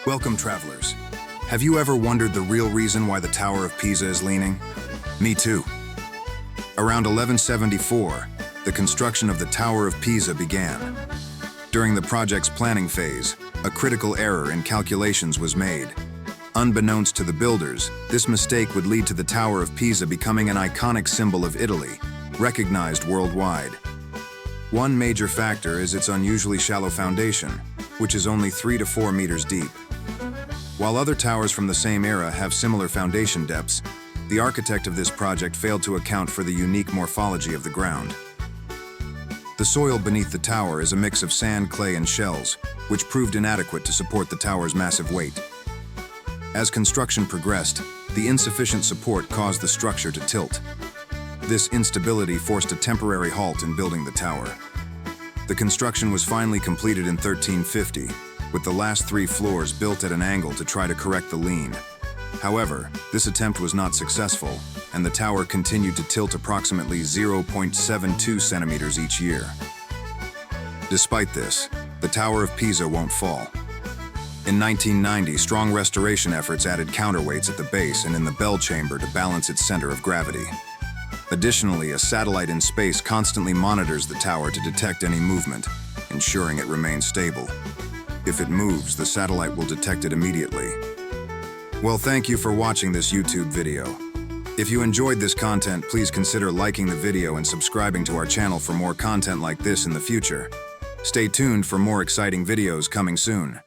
Welcome, travelers. Have you ever wondered the real reason why the Tower of Pisa is leaning? Me too. Around 1174, the construction of the Tower of Pisa began. During the project's planning phase, a critical error in calculations was made. Unbeknownst to the builders, this mistake would lead to the Tower of Pisa becoming an iconic symbol of Italy, recognized worldwide. One major factor is its unusually shallow foundation, which is only 3 to 4 meters deep. While other towers from the same era have similar foundation depths, the architect of this project failed to account for the unique morphology of the ground. The soil beneath the tower is a mix of sand, clay, and shells, which proved inadequate to support the tower's massive weight. As construction progressed, the insufficient support caused the structure to tilt. This instability forced a temporary halt in building the tower. The construction was finally completed in 1350, with the last 3 floors built at an angle to try to correct the lean. However, this attempt was not successful, and the tower continued to tilt approximately 0.72 centimeters each year. Despite this, the Tower of Pisa won't fall. In 1990, strong restoration efforts added counterweights at the base and in the bell chamber to balance its center of gravity. Additionally, a satellite in space constantly monitors the tower to detect any movement, ensuring it remains stable. If it moves, the satellite will detect it immediately. Well, thank you for watching this YouTube video. If you enjoyed this content, please consider liking the video and subscribing to our channel for more content like this in the future. Stay tuned for more exciting videos coming soon.